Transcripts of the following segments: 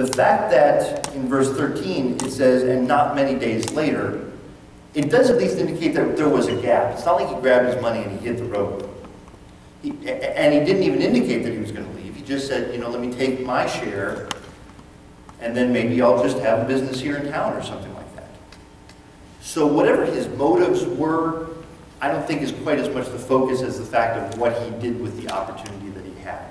The fact that in verse 13 it says, and not many days later, it does at least indicate that there was a gap. It's not like he grabbed his money and he hit the road. And he didn't even indicate that he was going to leave. He just said, you know, let me take my share, and then maybe I'll just have a business here in town or something like that. So whatever his motives were, I don't think is quite as much the focus as the fact of what he did with the opportunity that he had.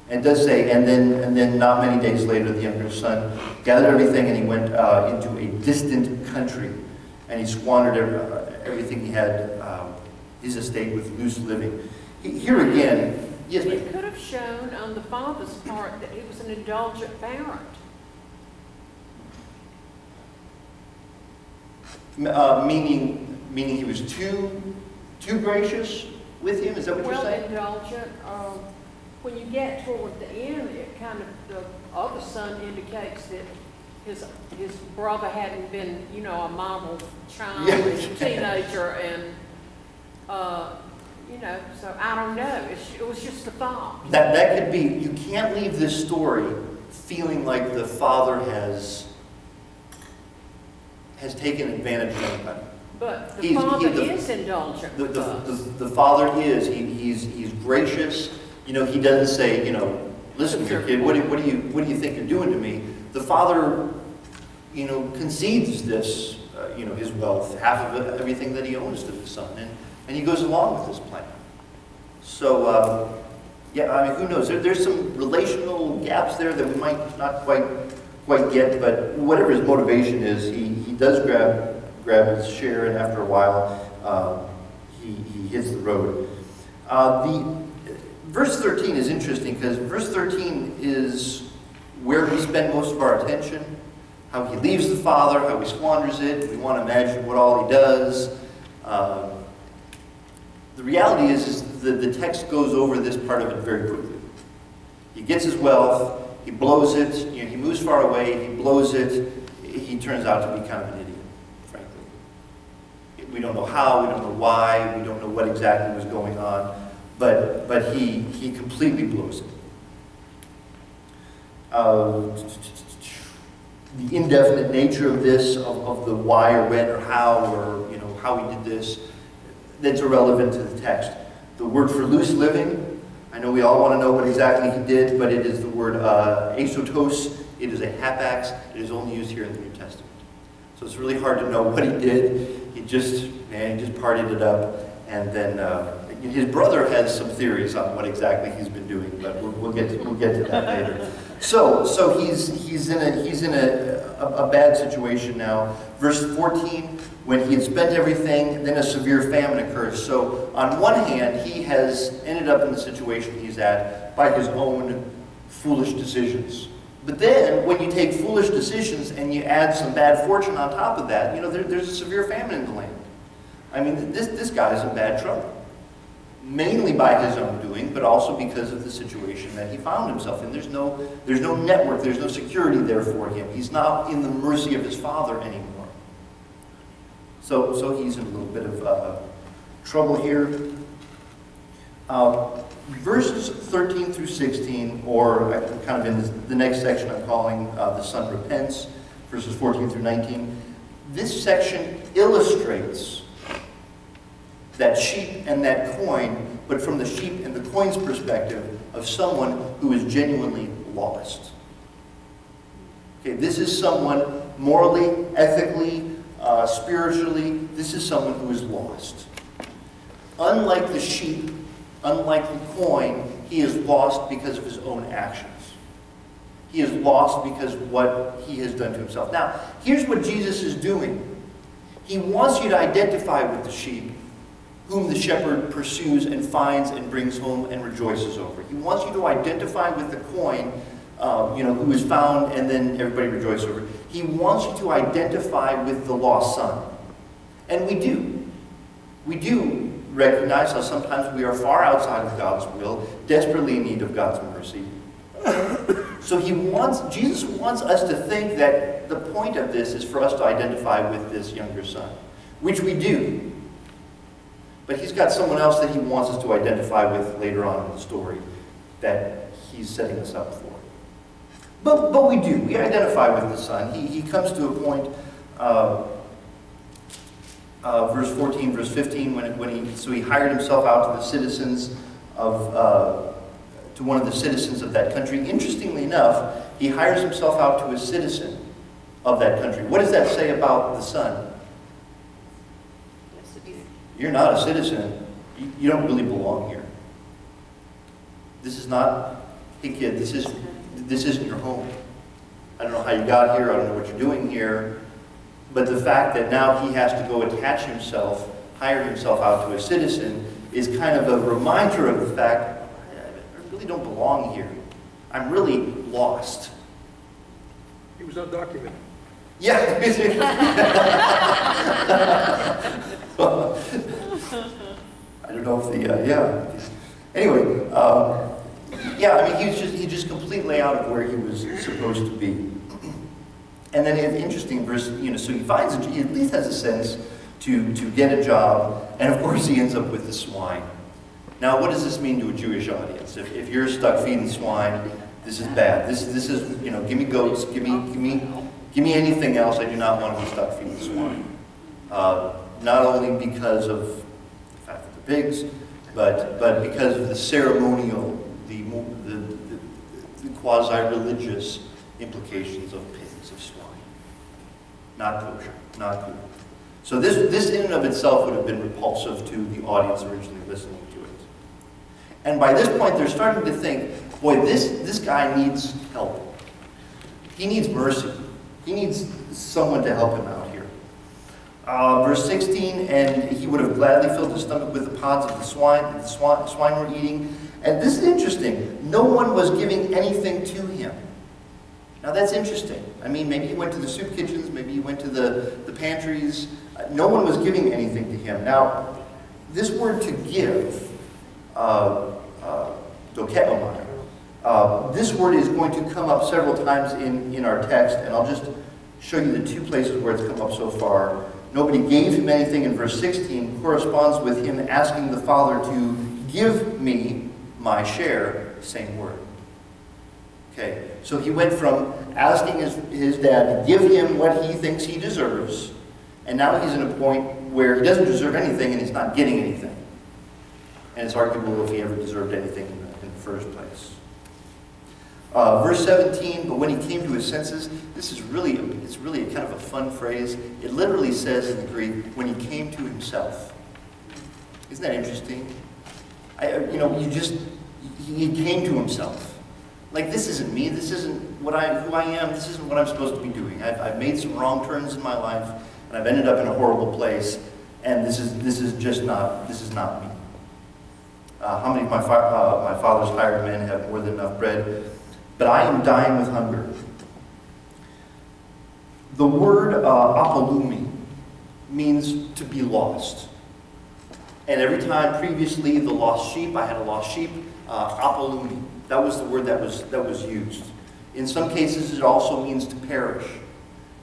And it does say, and then not many days later, the younger son gathered everything and he went into a distant country, and he squandered everything he had, his estate, with loose living. Here again, yes, ma'am. It could have shown on the father's part that he was an indulgent parent. Meaning he was too gracious with him? Is that what you're saying? Well, indulgent. When you get toward the end, it kind of, the other son indicates that his brother hadn't been, you know, a model child, Yeah. as a teenager, and you know, so I don't know. It was just a thought. That could be. You can't leave this story feeling like the father has taken advantage of anybody. But the father is indulgent. The father is. He's gracious. You know, he doesn't say, you know, listen here, kid, what do you think you're doing to me? The father, you know, concedes this, you know, his wealth, half of it, everything that he owns to the son, and he goes along with this plan. So, yeah, I mean, who knows? There's some relational gaps there that we might not quite get, but whatever his motivation is, he does grab his share, and after a while, he hits the road. Verse 13 is interesting because verse 13 is where we spend most of our attention. How he leaves the father, how he squanders it. We want to imagine what all he does. The reality is that the text goes over this part of it very quickly. He gets his wealth, he blows it, you know, he moves far away, he blows it. He turns out to be kind of an idiot, frankly. We don't know how, we don't know why, we don't know what exactly was going on. But he completely blows it. The indefinite nature of this, of the why or when or how, or you know how he did this, that's irrelevant to the text. The word for loose living, I know we all want to know what exactly he did, but it is the word asotos. It is a hapax. It is only used here in the New Testament. So it's really hard to know what he did. He just partied it up, and then. His brother has some theories on what exactly he's been doing, but we'll get to that later. So he's in a bad situation now. Verse 14, when he had spent everything, then a severe famine occurs. So on one hand, he has ended up in the situation he's at by his own foolish decisions. But then, when you take foolish decisions and you add some bad fortune on top of that, you know, there's a severe famine in the land. I mean, this guy's in bad trouble. Mainly by his own doing, but also because of the situation that he found himself in. There's no network, there's no security there for him. He's not in the mercy of his father anymore. So he's in a little bit of trouble here. Verses 13 through 16, or kind of in the next section I'm calling the son repents, verses 14 through 19. This section illustrates that sheep and that coin, but from the sheep and the coin's perspective of someone who is genuinely lost. Okay, this is someone morally, ethically, spiritually, this is someone who is lost. Unlike the sheep, unlike the coin, he is lost because of his own actions. He is lost because of what he has done to himself. Now, here's what Jesus is doing. He wants you to identify with the sheep, whom the shepherd pursues and finds and brings home and rejoices over. He wants you to identify with the coin, you know, who is found and then everybody rejoices over. He wants you to identify with the lost son. And we do. We do recognize how sometimes we are far outside of God's will, desperately in need of God's mercy. So Jesus wants us to think that the point of this is for us to identify with this younger son, which we do. But he's got someone else that he wants us to identify with later on in the story that he's setting us up for. But we do. We identify with the son. He comes to a point, verse 14, verse 15, so he hired himself out to the citizens of, to one of the citizens of that country. Interestingly enough, he hires himself out to a citizen of that country. What does that say about the son? You're not a citizen. You don't really belong here. This is not, hey kid, this isn't your home. I don't know how you got here, I don't know what you're doing here, but the fact that now he has to go attach himself, hire himself out to a citizen, is kind of a reminder of the fact, I really don't belong here. I'm really lost. He was undocumented. Yeah. I don't know if the, yeah. Anyway, yeah, I mean, he just completely out of where he was supposed to be. And then an interesting verse, so he finds, he at least has a sense to get a job, and of course he ends up with the swine. Now, what does this mean to a Jewish audience? If you're stuck feeding swine, this is bad. This is, give me goats, give me anything else. I do not want to be stuck feeding swine. Not only because of the fact that they're pigs, but because of the ceremonial, the quasi-religious implications of pigs, of swine. Not kosher, not good. So this in and of itself would have been repulsive to the audience originally listening to it. And by this point, they're starting to think, boy, this guy needs help. He needs mercy. He needs someone to help him out here. Verse 16, and he would have gladly filled his stomach with the pods of the swine that the swine were eating. And this is interesting. No one was giving anything to him. Now that's interesting. I mean, maybe he went to the soup kitchens, maybe he went to the pantries. No one was giving anything to him. Now, this word to give, dokeomai, this word is going to come up several times in our text, and I'll just show you the two places where it's come up so far. Nobody gave him anything in verse 16 corresponds with him asking the Father to give me my share, same word. Okay, so he went from asking his dad to give him what he thinks he deserves, and now he's in a point where he doesn't deserve anything and he's not getting anything. And it's arguable if he ever deserved anything in the first place. Verse 17, but when he came to his senses, it's really a kind of a fun phrase. It literally says in the Greek, when he came to himself. Isn't that interesting? He came to himself. Like, this isn't me, this isn't who I am, this isn't what I'm supposed to be doing. I've made some wrong turns in my life, and I've ended up in a horrible place, and this is not me. How many of my father's hired men have more than enough bread? But I am dying with hunger. The word apolumi means to be lost. And every time previously the lost sheep, I had a lost sheep, apolumi. That was the word that was used. In some cases, it also means to perish.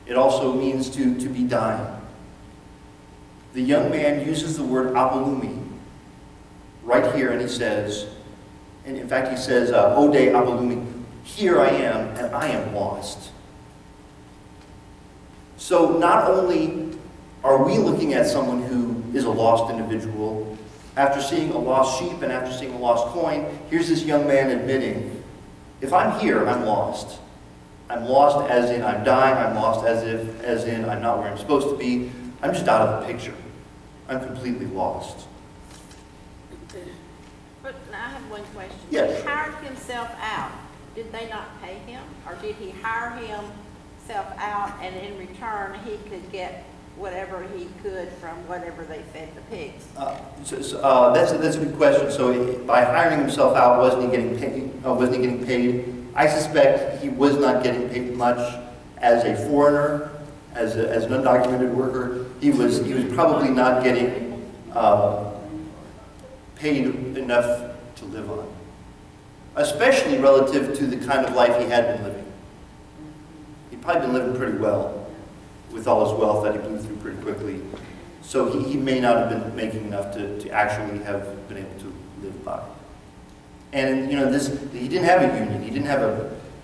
It also means to be dying. The young man uses the word apolumi right here, and he says, and in fact he says, Ode apolumi, here I am, and I am lost. So not only are we looking at someone who is a lost individual, after seeing a lost sheep and after seeing a lost coin, here's this young man admitting, if I'm here, I'm lost. I'm lost as in I'm dying, I'm lost as in I'm not where I'm supposed to be. I'm just out of the picture. I'm completely lost. But I have one question. Yes. He hired himself out. Did they not pay him? Or did he hire himself out and in return he could get whatever he could from whatever they fed the pigs? That's a good question. So by hiring himself out, wasn't he getting paid? I suspect he was not getting paid much as a foreigner, as an undocumented worker. He was probably not getting paid enough to live on, especially relative to the kind of life he had been living. He'd probably been living pretty well with all his wealth that he blew through pretty quickly. So he may not have been making enough to actually have been able to live by. And he didn't have a union. He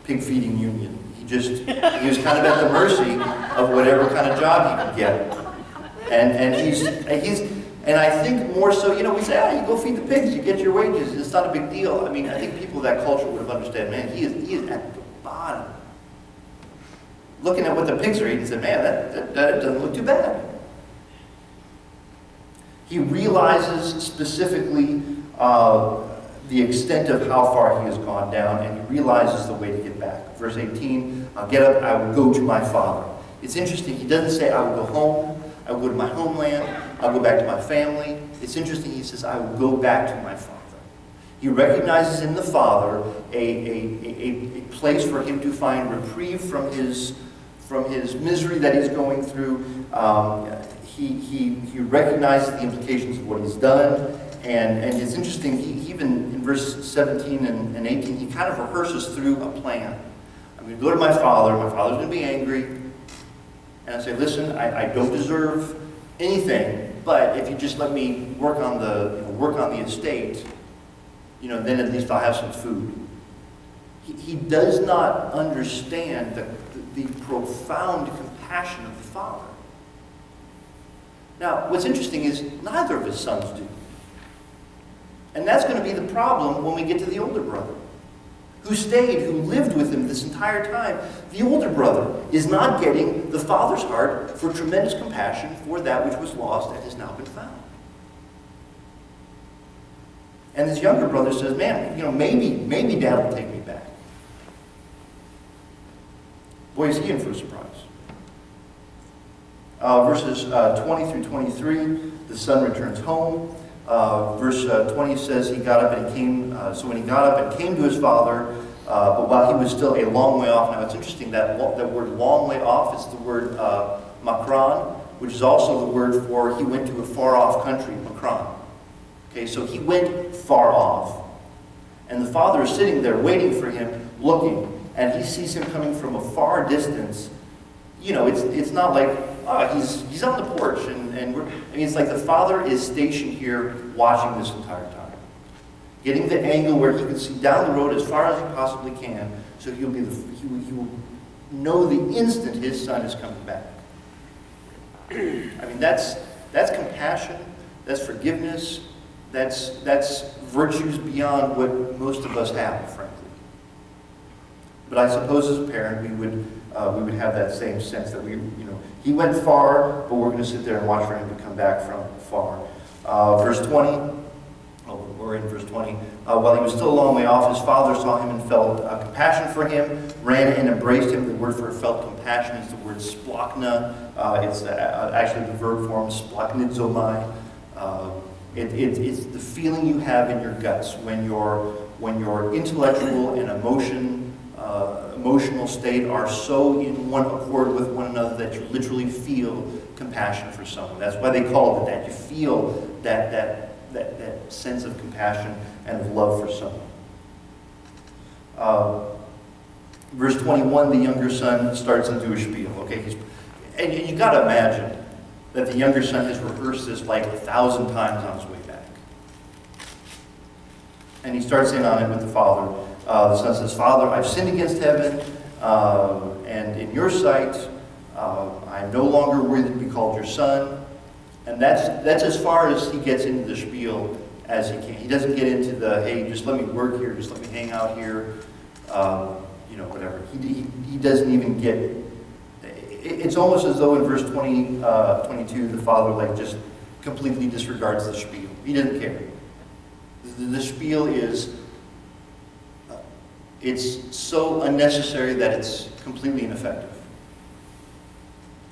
pig feeding union. He was kind of at the mercy of whatever kind of job he could get. And I think more so, we say, you go feed the pigs, you get your wages, it's not a big deal. I mean, I think people of that culture would have understood, man, he is at the bottom. Looking at what the pigs are eating, he said, man, that doesn't look too bad. He realizes specifically the extent of how far he has gone down, and he realizes the way to get back. Verse 18, I'll get up, I will go to my father. It's interesting, he doesn't say, I will go home, I will go to my homeland, I'll go back to my family. It's interesting, he says, I will go back to my father. He recognizes in the father a place for him to find reprieve from his misery that he's going through. He recognizes the implications of what he's done. And it's interesting, even in verse 17 and 18, he kind of rehearses through a plan. I'm going to go to my father's going to be angry, and I say, listen, I don't deserve anything, but if you just let me work on the estate, then at least I'll have some food. He does not understand the profound compassion of the father. Now, what's interesting is neither of his sons do. And that's going to be the problem when we get to the older brother, who stayed, who lived with him this entire time. The older brother is not getting the father's heart for tremendous compassion for that which was lost and has now been found. And this younger brother says, man, maybe Dad will take me back. Boy, is he in for a surprise. Verses 20 through 23, the son returns home. Verse 20 says he got up and he came, so when he got up and came to his father, but while he was still a long way off. Now it's interesting that word long way off is the word makran, which is also the word for he went to a far off country, makran. Okay, so he went far off. And the father is sitting there waiting for him, looking, and he sees him coming from a far distance. It's not like, he's on the porch, it's like the father is stationed here watching this entire time. Getting the angle where he can see down the road as far as he possibly can, so he will know the instant his son is coming back. That's compassion, that's forgiveness, that's virtues beyond what most of us have, frankly. But I suppose as a parent we would have that same sense that he went far, but we're going to sit there and watch for him to come back from far. Verse 20, we're in verse 20. While he was still a long way off, his father saw him and felt compassion for him, ran and embraced him. The word for felt compassion is the word splachna. It's actually the verb form splachnidzomai. It's the feeling you have in your guts when your intellectual and emotional state are so in one accord with one another that you literally feel compassion for someone. That's why they call it that. You feel that sense of compassion and of love for someone. Verse 21, the younger son starts into a spiel. Okay, and you got to imagine that the younger son has rehearsed this like 1,000 times on his way back. And he starts in on it with the father. The son says, Father, I've sinned against heaven and in your sight. I am no longer worthy to be called your son. And that's as far as he gets into the spiel as he can. He doesn't get into the, hey, just let me work here, just let me hang out here, whatever. He doesn't even get. It's almost as though in verse 22, the father just completely disregards the spiel. He doesn't care. The spiel is, it's so unnecessary that it's completely ineffective.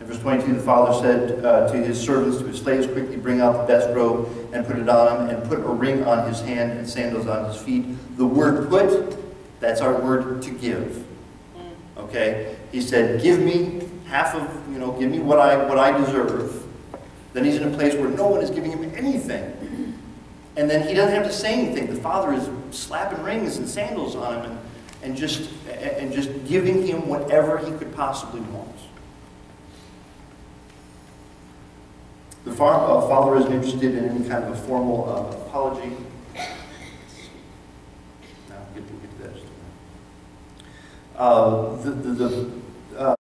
In verse 22, the father said to his servants, to his slaves, quickly bring out the best robe and put it on him, and put a ring on his hand and sandals on his feet. The word put, that's our word to give. Okay? He said, give me half of, give me what I deserve. Then he's in a place where no one is giving him anything. And then he doesn't have to say anything. The father is slapping rings and sandals on him and just giving him whatever he could possibly want. The father isn't interested in any kind of a formal apology. Now, we'll get to that just a the